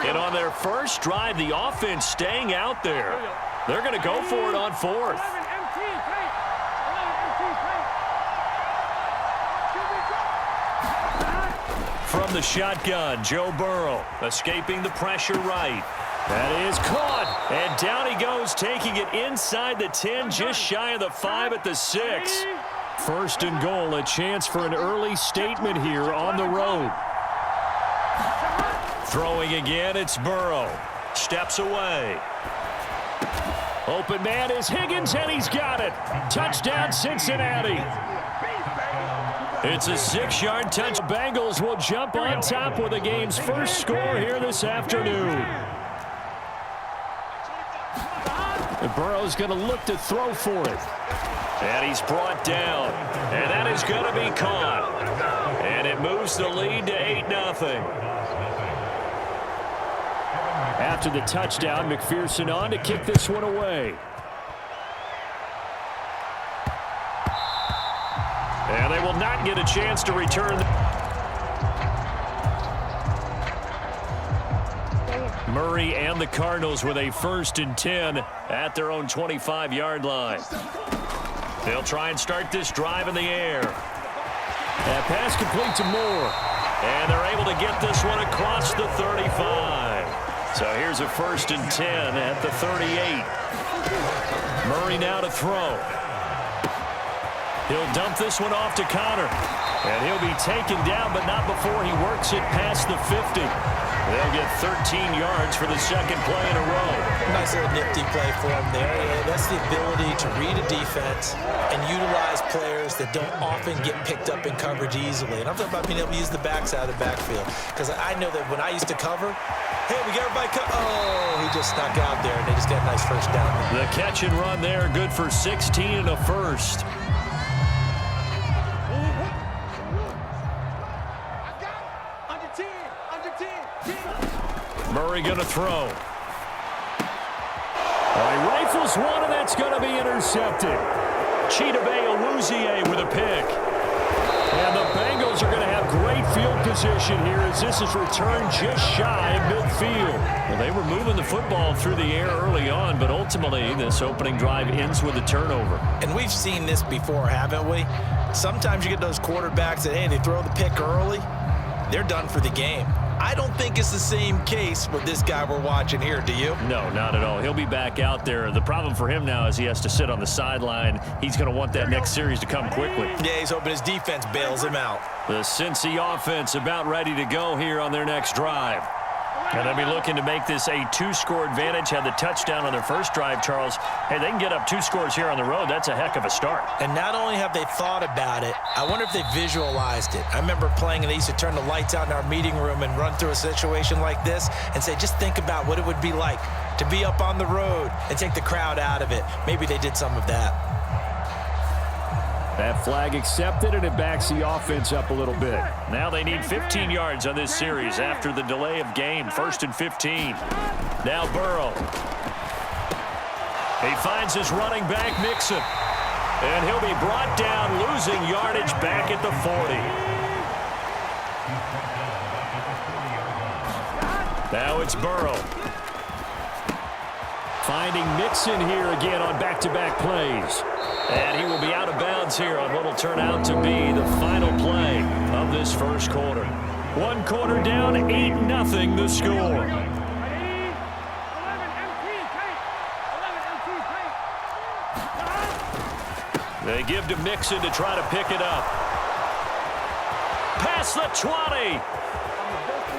And on their first drive, the offense staying out there. They're going to go for it on fourth. From the shotgun, Joe Burrow escaping the pressure right. That is caught. And down he goes, taking it inside the 10, just shy of the 5 at the 6. First and goal, a chance for an early statement here on the road. Throwing again, it's Burrow. Steps away. Open man is Higgins, and he's got it. Touchdown, Cincinnati. It's a 6-yard touch. Bengals will jump on top with the game's first score here this afternoon. And Burrow's going to look to throw for it. And he's brought down. And that is going to be caught. And it moves the lead to 8-0. After the touchdown, McPherson on to kick this one away. And they will not get a chance to return. Murray and the Cardinals with a 1st and 10 at their own 25-yard line. They'll try and start this drive in the air. That pass complete to Moore. And they're able to get this one across the 35. So here's a 1st and 10 at the 38. Murray now to throw. He'll dump this one off to Connor. And he'll be taken down, but not before he works it past the 50. They'll get 13 yards for the second play in a row. Nice little nifty play for him there. That's the ability to read a defense and utilize players that don't often get picked up in coverage easily. And I'm talking about being able to use the backside of the backfield. Because I know that when I used to cover, hey, we got everybody oh, he just snuck out there, and they just got a nice first down. The catch and run there, good for 16 and a first. Murray going to throw. He rifles one, and that's going to be intercepted. Chidobe Awuzie with a pick. And the Bengals are going to have great field position here as this is returned just shy of midfield. Well, they were moving the football through the air early on, but ultimately this opening drive ends with a turnover. And we've seen this before, haven't we? Sometimes you get those quarterbacks that, hey, they throw the pick early, they're done for the game. I don't think it's the same case with this guy we're watching here, do you? No, not at all. He'll be back out there. The problem for him now is he has to sit on the sideline. He's going to want that next series to come quickly. Yeah, he's hoping his defense bails him out. The Cincy offense about ready to go here on their next drive. And they'll be looking to make this a 2-score advantage. Had the touchdown on their first drive, Charles. Hey, they can get up 2 scores here on the road. That's a heck of a start. And not only have they thought about it, I wonder if they visualized it. I remember playing, and they used to turn the lights out in our meeting room and run through a situation like this and say, just think about what it would be like to be up on the road and take the crowd out of it. Maybe they did some of that. That flag accepted, and it backs the offense up a little bit. Now they need 15 yards on this series after the delay of game. 1st and 15. Now Burrow. He finds his running back, Mixon. And he'll be brought down, losing yardage back at the 40. Now it's Burrow. Finding Mixon here again on back-to-back plays. And he will be out of bounds here on what will turn out to be the final play of this first quarter. 1 quarter down, 8-0 the score. They give to Mixon to try to pick it up. Past the 20.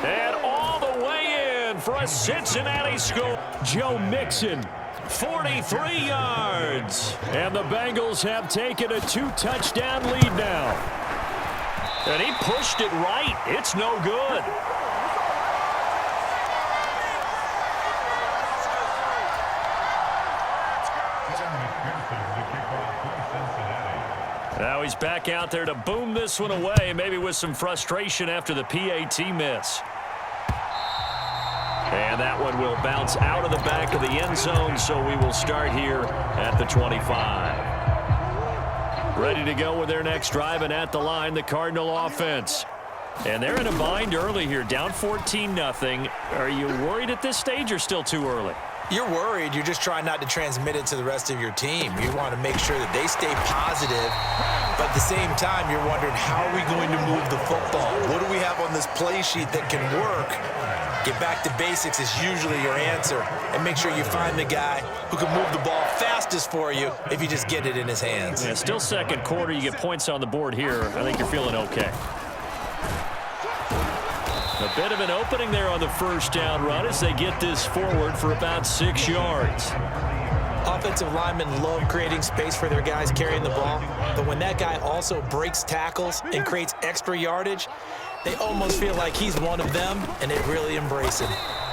And all the way in for a Cincinnati score. Joe Mixon. 43 yards. And the Bengals have taken a 2-touchdown lead now. And he pushed it right. It's no good. Now he's back out there to boom this one away, maybe with some frustration after the PAT miss. And that one will bounce out of the back of the end zone, so we will start here at the 25. Ready to go with their next drive, and at the line, the Cardinal offense. And they're in a bind early here, down 14-0. Are you worried at this stage or still too early? You're worried. You're just trying not to transmit it to the rest of your team. You want to make sure that they stay positive, but at the same time, you're wondering, how are we going to move the football? What do we have on this play sheet that can work? Get back to basics is usually your answer, and make sure you find the guy who can move the ball fastest for you if you just get it in his hands. Yeah, still second quarter. You get points on the board here. I think you're feeling okay. A bit of an opening there on the first down run as they get this forward for about 6 yards. Offensive linemen love creating space for their guys carrying the ball, but when that guy also breaks tackles and creates extra yardage, they almost feel like he's one of them, and they really embrace him.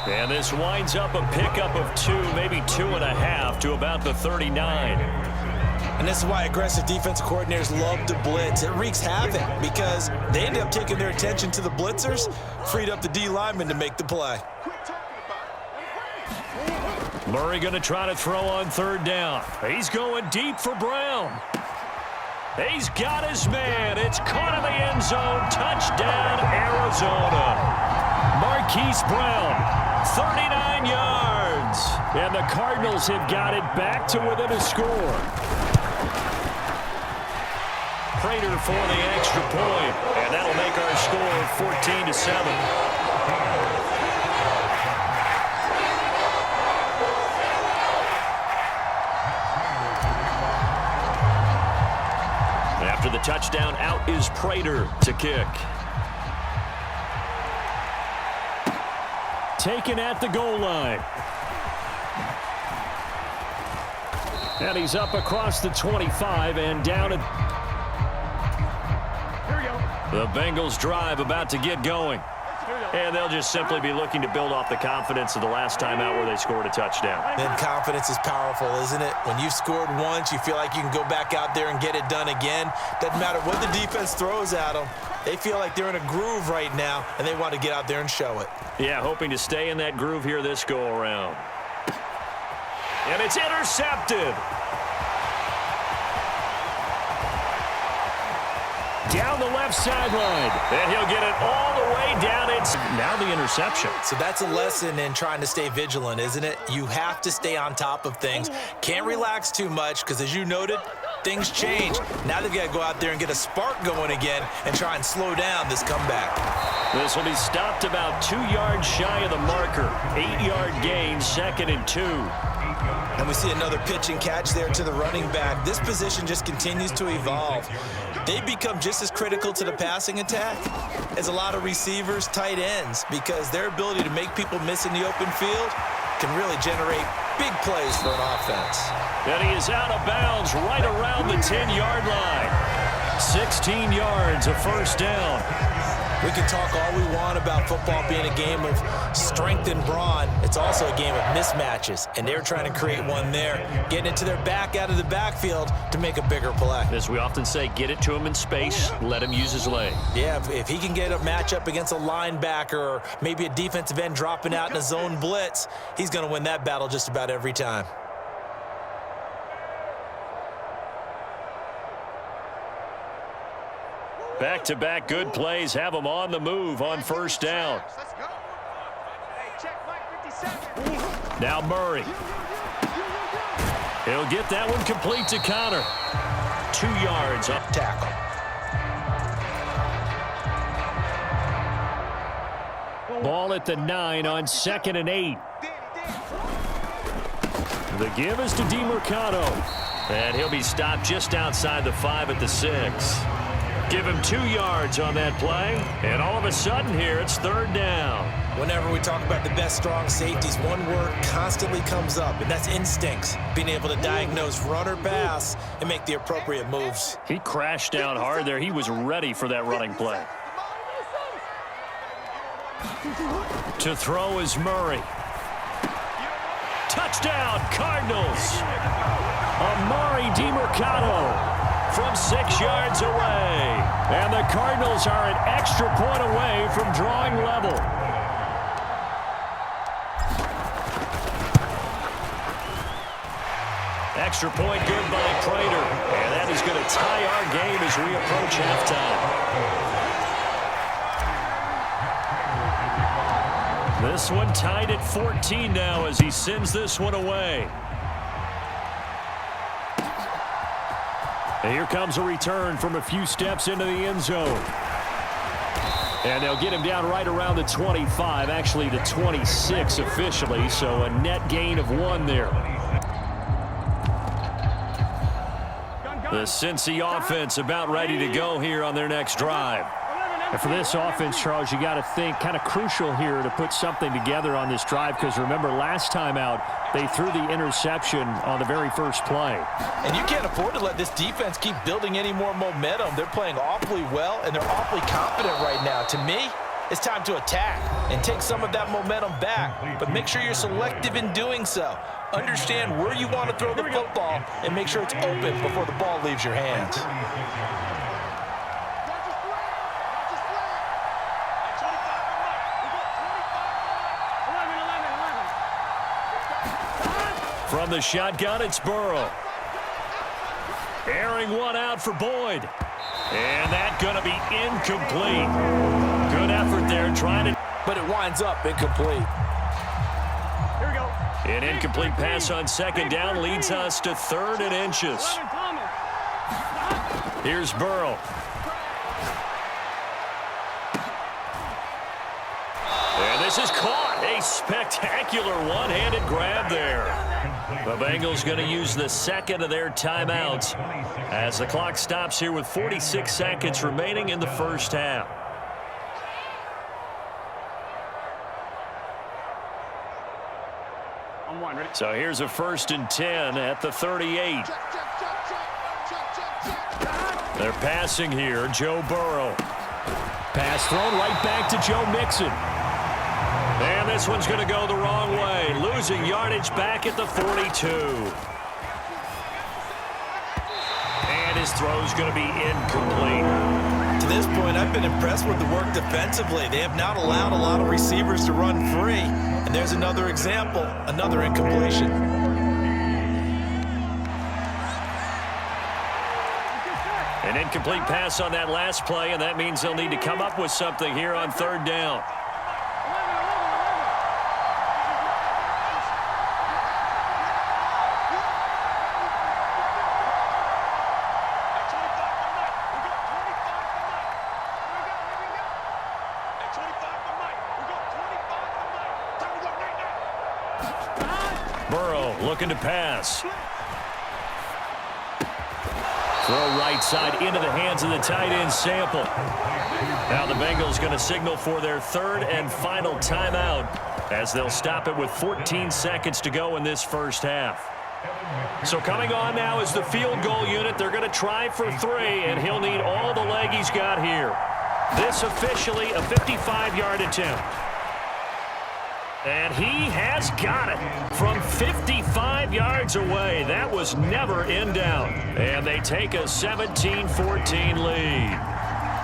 And this winds up a pickup of 2, maybe 2.5 to about the 39. And this is why aggressive defensive coordinators love to blitz. It wreaks havoc because they end up taking their attention to the blitzers, freed up the D lineman to make the play. Murray going to try to throw on third down. He's going deep for Brown. He's got his man. It's caught in the end zone. Touchdown, Arizona. Marquise Brown, 39 yards. And the Cardinals have got it back to within a score. Prater for the extra point, and that'll make our score 14-7. After the touchdown, out is Prater to kick. Taken at the goal line. And he's up across the 25 and down at... The Bengals drive about to get going. And they'll just simply be looking to build off the confidence of the last time out where they scored a touchdown. And confidence is powerful, isn't it? When you've scored once, you feel like you can go back out there and get it done again. Doesn't matter what the defense throws at them. They feel like they're in a groove right now, and they want to get out there and show it. Yeah, hoping to stay in that groove here this go-around. And it's intercepted. Down the left sideline. And he'll get it all the way down. It's now the interception. So that's a lesson in trying to stay vigilant, isn't it? You have to stay on top of things. Can't relax too much because, as you noted, things change. Now they've got to go out there and get a spark going again and try and slow down this comeback. This will be stopped about 2 yards shy of the marker. 8-yard gain, 2nd and 2. And we see another pitch and catch there to the running back. This position just continues to evolve. They become just as critical to the passing attack as a lot of receivers, tight ends, because their ability to make people miss in the open field can really generate big plays for an offense. And he is out of bounds right around the 10-yard line. 16 yards, a first down. We can talk all we want about football being a game of strength and brawn. It's also a game of mismatches, and they're trying to create one there, getting it to their back out of the backfield to make a bigger play. As we often say, get it to him in space, let him use his leg. Yeah, if he can get a matchup against a linebacker or maybe a defensive end dropping out in a zone blitz, he's going to win that battle just about every time. Back-to-back good plays have him on the move on first down. Now Murray. He'll get that one complete to Connor. 2 yards up Tackle. Ball at the 9 on 2nd and 8. The give is to DeMercado. And he'll be stopped just outside the 5 at the 6. Give him 2 yards on that play, and all of a sudden here, it's 3rd down. Whenever we talk about the best strong safeties, one word constantly comes up, and that's instincts. Being able to diagnose run or pass and make the appropriate moves. He crashed down hard there. He was ready for that running play. To throw is Murray. Touchdown, Cardinals. Amari DeMercado. From 6 yards away. And the Cardinals are an extra point away from drawing level. Extra point good by Prater. And that is going to tie our game as we approach halftime. This one tied at 14 now as he sends this one away. And here comes a return from a few steps into the end zone. And they'll get him down right around the 25, actually the 26 officially, so a net gain of 1 there. The Cincy offense about ready to go here on their next drive. And for this offense, Charles, you got to think kind of crucial here to put something together on this drive, because remember last time out they threw the interception on the very first play. And you can't afford to let this defense keep building any more momentum. They're playing awfully well, and they're awfully confident right now. To me, it's time to attack and take some of that momentum back, but make sure you're selective in doing so. Understand where you want to throw the football and make sure it's open before the ball leaves your hands. From the shotgun, it's Burrow. Airing one out for Boyd. And that's going to be incomplete. Good effort there trying to... But it winds up incomplete. Here we go. An incomplete pass on second down leads us to 3rd and inches. Here's Burrow. And this is caught. A spectacular one-handed grab there. The Bengals going to use the second of their timeouts as the clock stops here with 46 seconds remaining in the first half. So here's a 1st and 10 at the 38. They're passing here. Joe Burrow. Pass thrown right back to Joe Mixon. And this one's going to go the wrong way. Losing yardage back at the 42. And his throw's going to be incomplete. To this point, I've been impressed with the work defensively. They have not allowed a lot of receivers to run free. And there's another example, another incompletion. An incomplete pass on that last play, and that means they'll need to come up with something here on 3rd down. Burrow looking to pass. Throw right side into the hands of the tight end Sample. Now the Bengals going to signal for their 3rd and final timeout as they'll stop it with 14 seconds to go in this first half. So coming on now is the field goal unit. They're going to try for 3, and he'll need all the leg he's got here. This officially a 55-yard attempt. And he has got it from 55 yards away. That was never in doubt. And they take a 17-14 lead.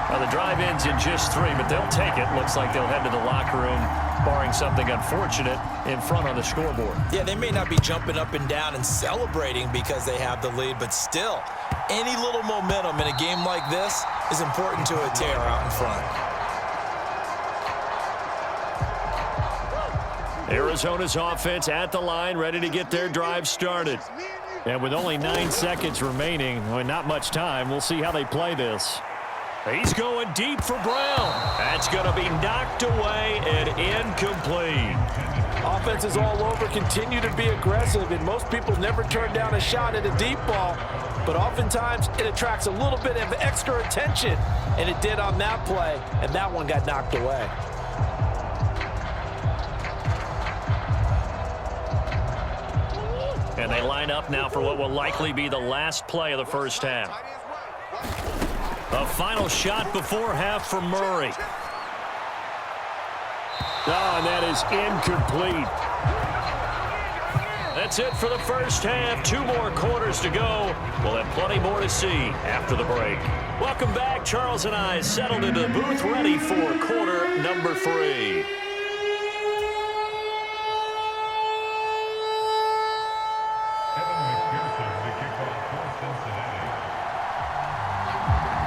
Now, the drive ends in just 3, but they'll take it. Looks like they'll head to the locker room, barring something unfortunate, in front on the scoreboard. Yeah, they may not be jumping up and down and celebrating because they have the lead, but still, any little momentum in a game like this is important to a tear out in front. Arizona's offense at the line, ready to get their drive started. And with only 9 seconds remaining, well, not much time, we'll see how they play this. He's going deep for Brown. That's going to be knocked away and incomplete. Offenses all over continue to be aggressive, and most people never turn down a shot at a deep ball. But oftentimes, it attracts a little bit of extra attention, and it did on that play, and that one got knocked away. And they line up now for what will likely be the last play of the first half. A final shot before half for Murray. Oh, and that is incomplete. That's it for the first half. 2 more quarters to go. We'll have plenty more to see after the break. Welcome back. Charles and I settled into the booth, ready for quarter number 3.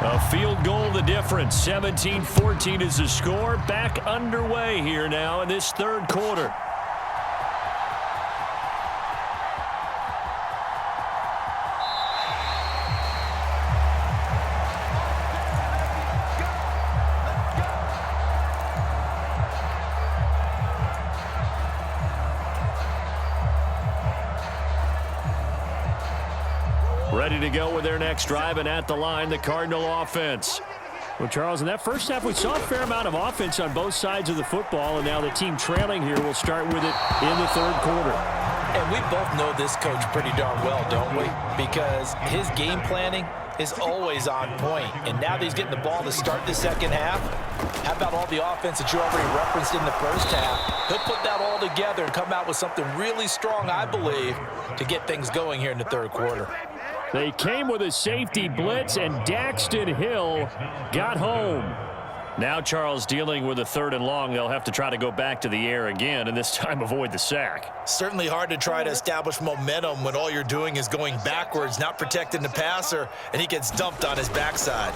A field goal the difference. difference. 17-14 is the score. Back underway here now in this third quarter. Ready to go with their next drive, and at the line, the Cardinal offense. Well, Charles, in that first half, we saw a fair amount of offense on both sides of the football, and now the team trailing here will start with it in the third quarter. And we both know this coach pretty darn well, don't we? Because his game planning is always on point. And now that he's getting the ball to start the second half, how about all the offense that you already referenced in the first half? He'll put that all together and come out with something really strong, I believe, to get things going here in the third quarter. They came with a safety blitz, and Daxton Hill got home. Now Charles dealing with a 3rd and long. They'll have to try to go back to the air again, and this time avoid the sack. Certainly hard to try to establish momentum when all you're doing is going backwards, not protecting the passer, and he gets dumped on his backside.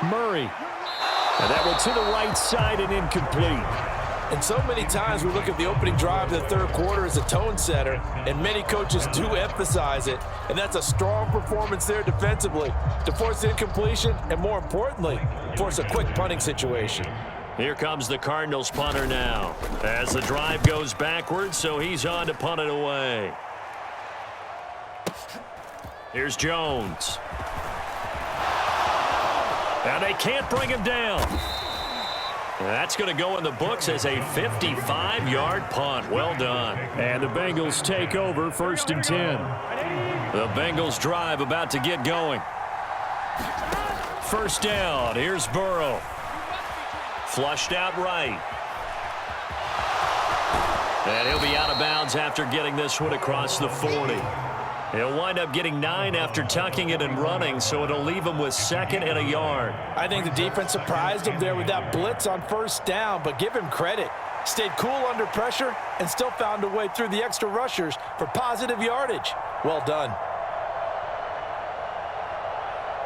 Murray. And that went to the right side and incomplete. And so many times we look at the opening drive of the third quarter as a tone setter, and many coaches do emphasize it, and that's a strong performance there defensively to force incompletion and, more importantly, force a quick punting situation. Here comes the Cardinals punter now as the drive goes backwards, so he's on to punt it away. Here's Jones. And they can't bring him down. That's going to go in the books as a 55-yard punt. Well done. And the Bengals take over 1st and 10. The Bengals drive about to get going. First down. Here's Burrow. Flushed out right. And he'll be out of bounds after getting this one across the 40. He'll wind up getting 9 after tucking it and running, so it'll leave him with 2nd and a yard. I think the defense surprised him there with that blitz on first down, but give him credit. Stayed cool under pressure and still found a way through the extra rushers for positive yardage. Well done.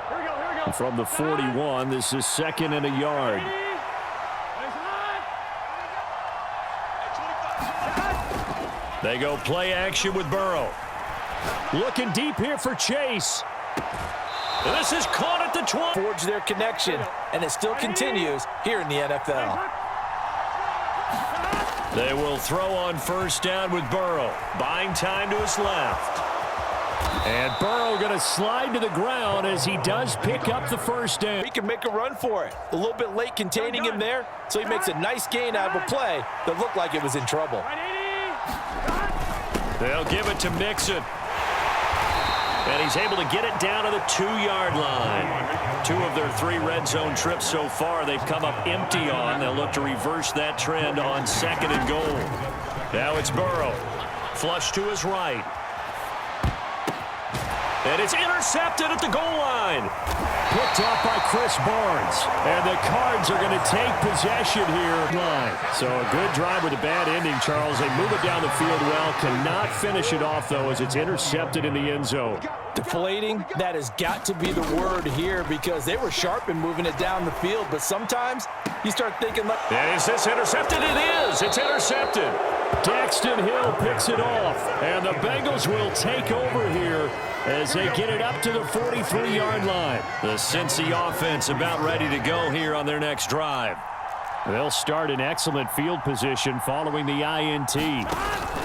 Here we go. From the 41, this is 2nd and a yard. They go play action with Burrow. Looking deep here for Chase. This is caught at the 20. Forge their connection, and it still continues here in the NFL. They will throw on first down with Burrow. Buying time to his left. And Burrow going to slide to the ground as he does pick up the first down. He can make a run for it. A little bit late containing him there, so he makes a nice gain out of a play that looked like it was in trouble. They'll give it to Mixon. And he's able to get it down to the 2-yard line. 2 of their 3 red zone trips so far they've come up empty on. They'll look to reverse that trend on 2nd and goal. Now it's Burrow. Flush to his right. And it's intercepted at the goal line. Picked off by Chris Barnes. And the Cards are going to take possession here. So a good drive with a bad ending, Charles. They move it down the field well. Cannot finish it off, though, as it's intercepted in the end zone. Deflating, that has got to be the word here because they were sharp in moving it down the field. But sometimes you start thinking, like, and is this intercepted? It is. It's intercepted. Daxton Hill picks it off. And the Bengals will take over here as they get it up to the 43-yard line. The Cincy offense about ready to go here on their next drive. They'll start in excellent field position following the INT.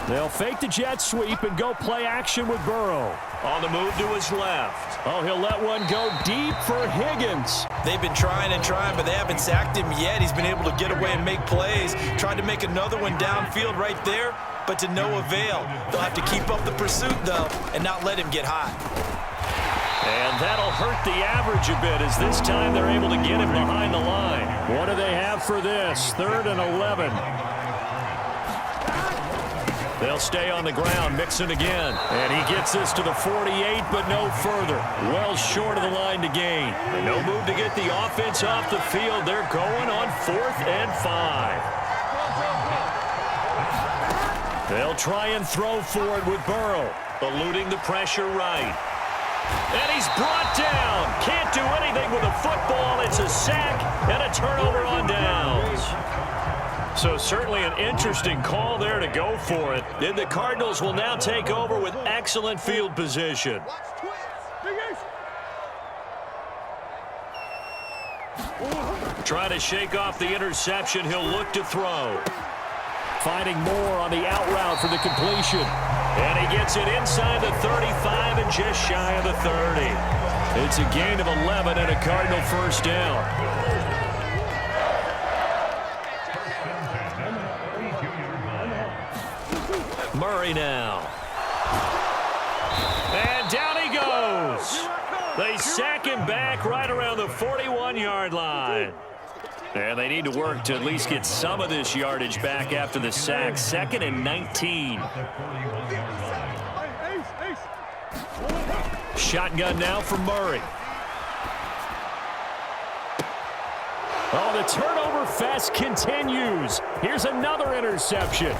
They'll fake the jet sweep and go play action with Burrow. On the move to his left. Oh, he'll let one go deep for Higgins. They've been trying and trying, but they haven't sacked him yet. He's been able to get away and make plays. Tried to make another one downfield right there, but to no avail. They'll have to keep up the pursuit, though, and not let him get hot. And that'll hurt the average a bit as this time they're able to get him behind the line. What do they have for this? 3rd and 11. They'll stay on the ground, Mixon again. And he gets this to the 48, but no further. Well short of the line to gain. No move to get the offense off the field. They're going on 4th and 5. They'll try and throw for it with Burrow, eluding the pressure right. And he's brought down. Can't do anything with a football. It's a sack and a turnover on downs. So certainly an interesting call there to go for it. And the Cardinals will now take over with excellent field position. Trying to shake off the interception. He'll look to throw. Finding more on the out route for the completion. And he gets it inside the 35 and just shy of the 30. It's a gain of 11 and a Cardinal first down. Murray now. And down he goes. They sack him back right around the 41-yard line. And they need to work to at least get some of this yardage back after the sack. 2nd and 19. Shotgun now for Murray. Oh, the turnover fest continues. Here's another interception.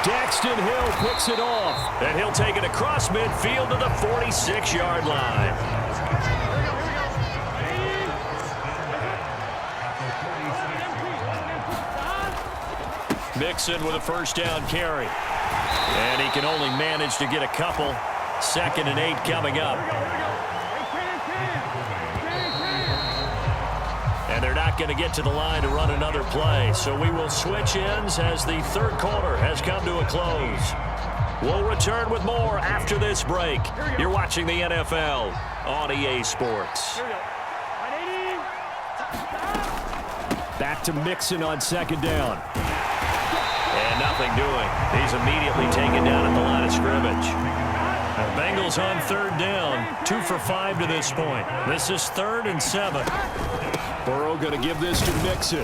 Daxton Hill picks it off. And he'll take it across midfield to the 46-yard line. Mixon with a first down carry. And he can only manage to get a couple. 2nd and 8 coming up. And they're not going to get to the line to run another play. So we will switch ends as the third quarter has come to a close. We'll return with more after this break. You're watching the NFL on EA Sports. Back to Mixon on 2nd down. And nothing doing. He's immediately taken down at the line of scrimmage. The Bengals on 3rd down. 2 for 5 to this point. This is 3rd and 7. Burrow going to give this to Mixon.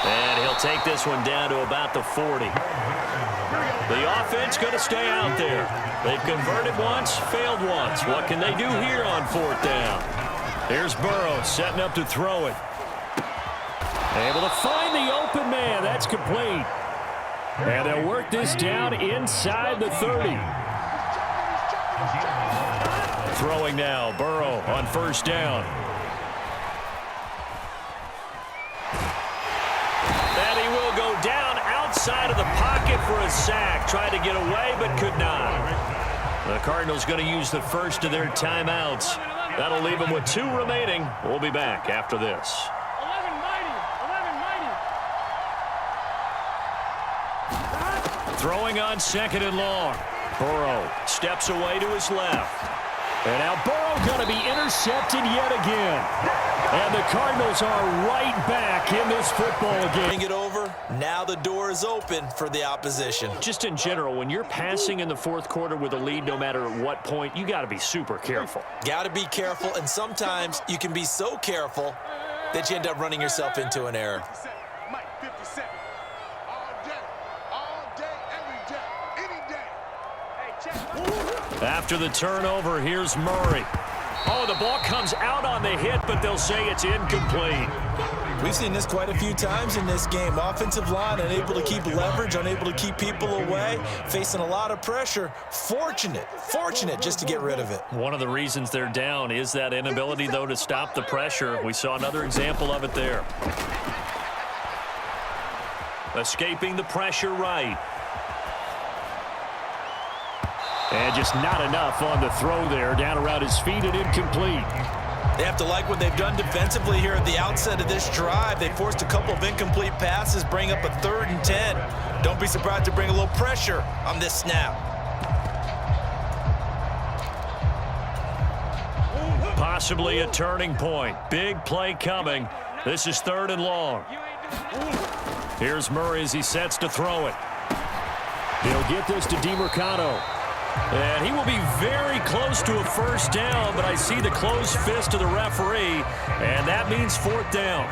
And he'll take this one down to about the 40. The offense going to stay out there. They've converted once, failed once. What can they do here on 4th down? Here's Burrow setting up to throw it. Able to find the open man. That's complete. And they'll work this down inside the 30. Throwing now, Burrow on 1st down. And he will go down outside of the pocket for a sack. Tried to get away, but could not. The Cardinals going to use the first of their timeouts. That'll leave them with 2 remaining. We'll be back after this. Throwing on 2nd and long. Burrow steps away to his left. And now Burrow going to be intercepted yet again. And the Cardinals are right back in this football game. Bring it over. Now the door is open for the opposition. Just in general, when you're passing in the 4th quarter with a lead, no matter at what point, you got to be super careful. Got to be careful, and sometimes you can be so careful that you end up running yourself into an error. After the turnover, here's Murray. Oh, the ball comes out on the hit, but they'll say it's incomplete. We've seen this quite a few times in this game. Offensive line unable to keep leverage, unable to keep people away, facing a lot of pressure. Fortunate just to get rid of it. One of the reasons they're down is that inability, though, to stop the pressure. We saw another example of it there. Escaping the pressure right. And just not enough on the throw there. Down around his feet and incomplete. They have to like what they've done defensively here at the outset of this drive. They forced a couple of incomplete passes, bring up a 3rd and 10. Don't be surprised to bring a little pressure on this snap. Possibly a turning point. Big play coming. This is 3rd and long. Here's Murray as he sets to throw it. He'll get this to DeMarcano. And he will be very close to a first down, but I see the closed fist of the referee, and that means 4th down.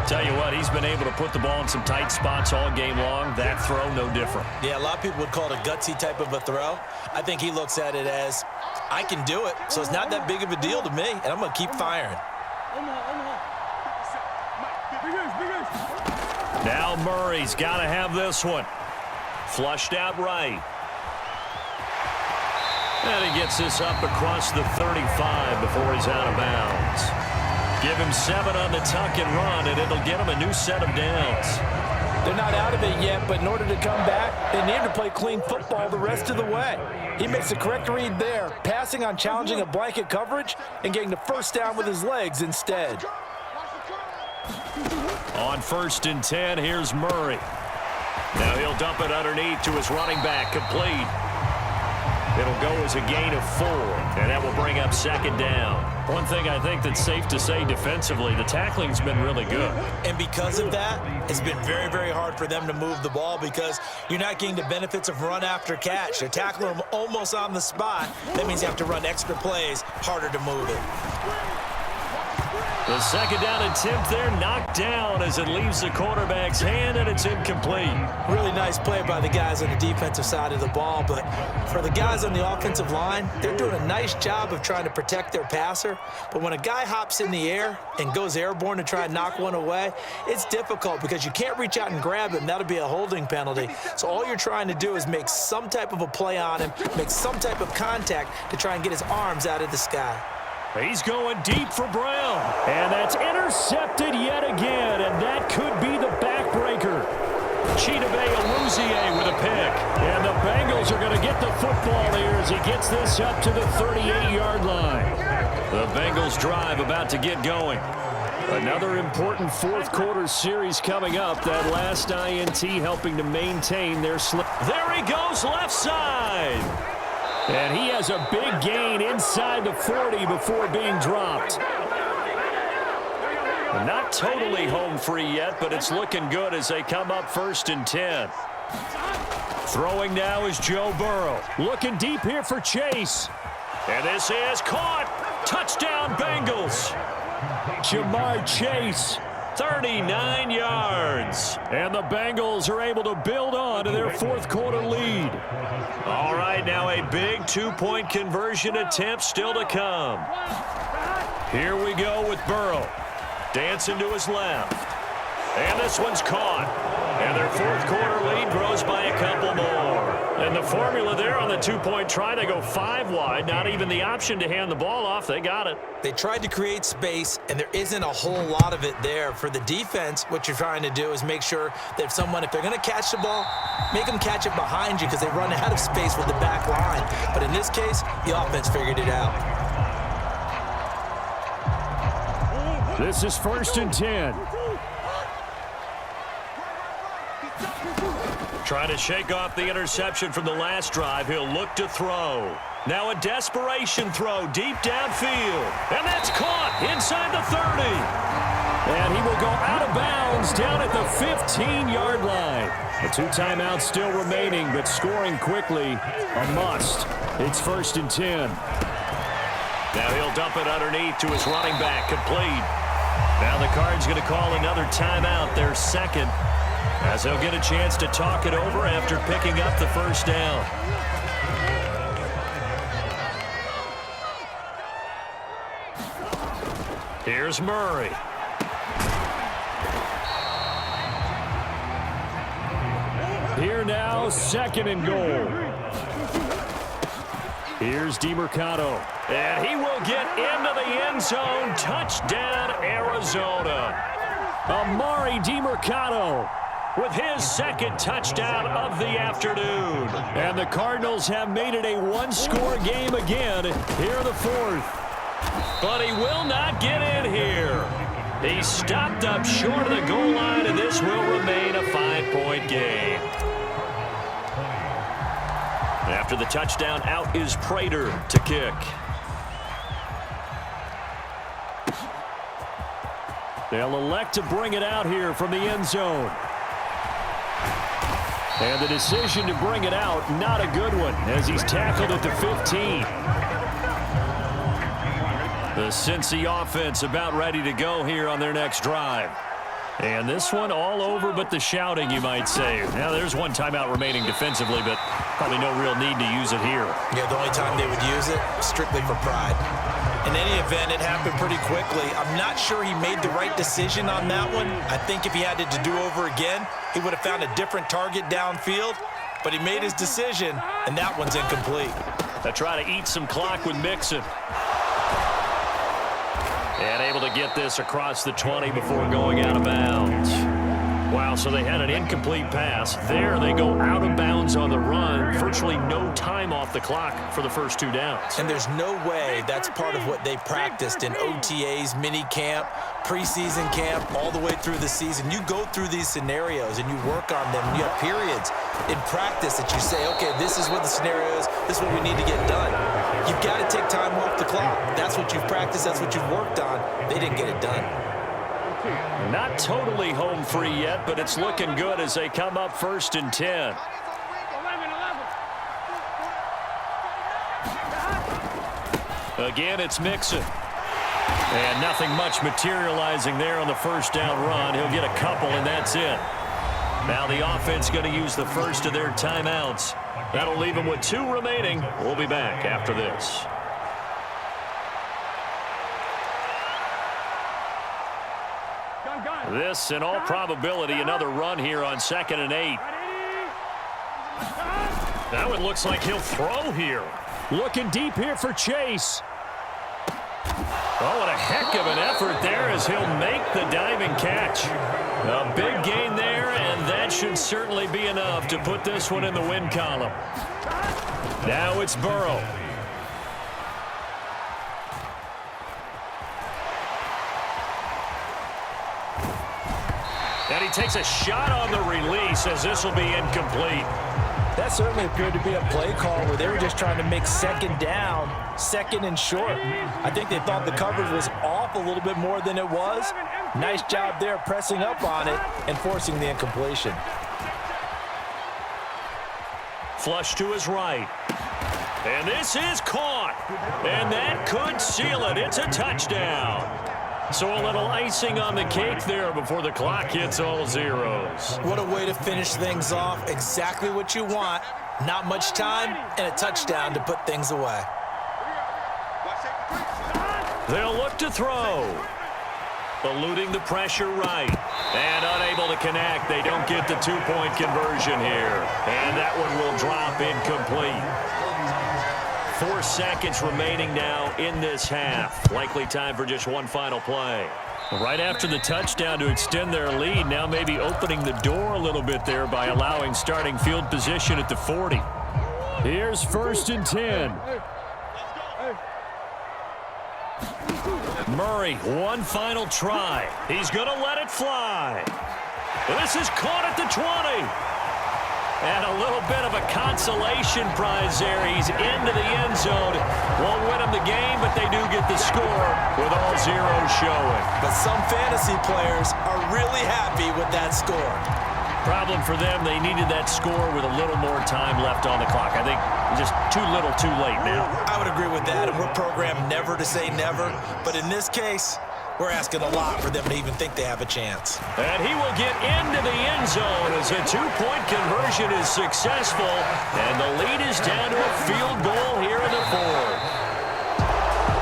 Tell you what, he's been able to put the ball in some tight spots all game long. That throw, no different. Yeah, a lot of people would call it a gutsy type of a throw. I think he looks at it as, I can do it, so it's not that big of a deal to me, and I'm going to keep firing. Now Murray's got to have this one. Flushed out right. And he gets this up across the 35 before he's out of bounds. Give him 7 on the tuck and run, and it'll get him a new set of downs. They're not out of it yet, but in order to come back, they need to play clean football the rest of the way. He makes the correct read there, passing on challenging a blanket coverage and getting the first down with his legs instead. On 1st and 10, here's Murray. Now he'll dump it underneath to his running back, complete. It'll go as a gain of 4, and that will bring up 2nd down. One thing I think that's safe to say defensively, the tackling's been really good. And because of that, it's been very, very hard for them to move the ball because you're not getting the benefits of run after catch. They're tackling them almost on the spot. That means you have to run extra plays, harder to move it. The 2nd down attempt there knocked down as it leaves the quarterback's hand, and it's incomplete. Really nice play by the guys on the defensive side of the ball, but for the guys on the offensive line, they're doing a nice job of trying to protect their passer. But when a guy hops in the air and goes airborne to try and knock one away, it's difficult because you can't reach out and grab him. That'll be a holding penalty. So all you're trying to do is make some type of a play on him, make some type of contact to try and get his arms out of the sky. He's going deep for Brown. And that's intercepted yet again, and that could be the backbreaker. Chidobe Awuzie with a pick. And the Bengals are going to get the football here as he gets this up to the 38-yard line. The Bengals drive about to get going. Another important fourth-quarter series coming up. That last INT helping to maintain their slip. There he goes, left side. And he has a big gain inside the 40 before being dropped. Not totally home free yet, but it's looking good as they come up 1st and 10. Throwing now is Joe Burrow. Looking deep here for Chase. And this is caught. Touchdown, Bengals. Jamar Chase. 39 yards. And the Bengals are able to build on to their fourth-quarter lead. All right, now a big 2-point conversion attempt still to come. Here we go with Burrow. Dancing to his left. And this one's caught. And their fourth-quarter lead grows by a couple more. And the formula there on the 2-point try to go 5 wide. Not even the option to hand the ball off. They got it. They tried to create space, and there isn't a whole lot of it there. For the defense, what you're trying to do is make sure that if they're going to catch the ball, make them catch it behind you because they run out of space with the back line. But in this case, the offense figured it out. This is 1st and 10. Trying to shake off the interception from the last drive. He'll look to throw. Now a desperation throw deep downfield. And that's caught inside the 30. And he will go out of bounds down at the 15-yard line. The 2 timeouts still remaining, but scoring quickly, a must. It's 1st and 10. Now he'll dump it underneath to his running back, complete. Now the Cards going to call another timeout, their 2nd, as they'll get a chance to talk it over after picking up the first down. Here's Murray. Here now, 2nd and goal. Here's DeMercado. And he will get into the end zone. Touchdown, Arizona. Amari DeMercado with his 2nd touchdown of the afternoon. And the Cardinals have made it a 1-score game again here in the 4th. But he will not get in here. He stopped up short of the goal line, and this will remain a 5-point game. After the touchdown, out is Prater to kick. They'll elect to bring it out here from the end zone. And the decision to bring it out, not a good one, as he's tackled at the 15. The Cincy offense about ready to go here on their next drive. And this one all over but the shouting, you might say. Now, there's 1 timeout remaining defensively, but probably no real need to use it here. Yeah, the only time they would use it, strictly for pride. In any event, it happened pretty quickly. I'm not sure he made the right decision on that one. I think if he had it to do over again, he would have found a different target downfield. But he made his decision, and that one's incomplete. They try to eat some clock with Mixon. And able to get this across the 20 before going out of bounds. Wow, so they had an incomplete pass. There they go out of bounds on the run. Virtually no time off the clock for the first 2 downs. And there's no way that's part of what they practiced in OTAs, mini camp, preseason camp, all the way through the season. You go through these scenarios and you work on them. And you have periods in practice that you say, okay, this is what the scenario is. This is what we need to get done. You've got to take time off the clock. That's what you've practiced. That's what you've worked on. They didn't get it done. Not totally home free yet, but it's looking good as they come up 1st and 10. Again, it's Mixon. And nothing much materializing there on the first down run. He'll get a couple, and that's it. Now the offense going to use the first of their timeouts. That'll leave them with 2 remaining. We'll be back after this. This, in all probability, another run here on 2nd and 8. Now it looks like he'll throw here. Looking deep here for Chase. Oh, what a heck of an effort there as he'll make the diving catch. A big gain there, and that should certainly be enough to put this one in the win column. Now it's Burrow. And he takes a shot on the release as this will be incomplete. That certainly appeared to be a play call where they were just trying to make 2nd down, 2nd and short. I think they thought the coverage was off a little bit more than it was. Nice job there pressing up on it and forcing the incompletion. Flush to his right. And this is caught. And that could seal it. It's a touchdown. So a little icing on the cake there before the clock hits all zeros. What a way to finish things off. Exactly what you want. Not much time and a touchdown to put things away. They'll look to throw. Eluding the pressure right. And unable to connect. They don't get the 2-point conversion here. And that one will drop incomplete. 4 seconds remaining now in this half. Likely time for just one final play. Right after the touchdown to extend their lead, now maybe opening the door a little bit there by allowing starting field position at the 40. Here's 1st and 10. Murray, one final try. He's going to let it fly. This is caught at the 20. And a little bit of a consolation prize there. He's into the end zone. Won't win them the game, but they do get the score with all zeros showing. But some fantasy players are really happy with that score. Problem for them, they needed that score with a little more time left on the clock. I think just too little, too late now. I would agree with that, and we're programmed never to say never. But in this case, we're asking a lot for them to even think they have a chance. And he will get into the end zone as a 2-point conversion is successful. And the lead is down to a field goal here in the 4th.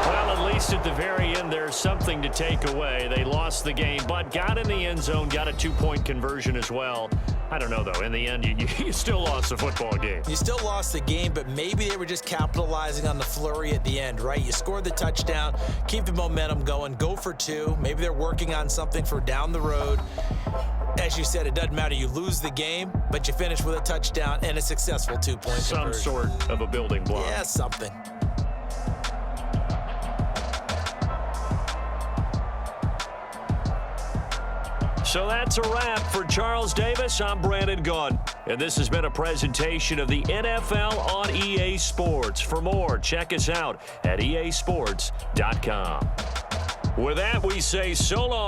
Well, at least at the very end, there's something to take away. They lost the game, but got in the end zone, got a 2-point conversion as well. I don't know, though. In the end, you still lost the football game. You still lost the game, but maybe they were just capitalizing on the flurry at the end, right? You scored the touchdown, keep the momentum going, go for 2. Maybe they're working on something for down the road. As you said, it doesn't matter. You lose the game, but you finish with a touchdown and a successful 2-point conversion. Some sort of a building block. Yeah, something. So that's a wrap for Charles Davis. I'm Brandon Gaudin, and this has been a presentation of the NFL on EA Sports. For more, check us out at easports.com. With that, we say so long.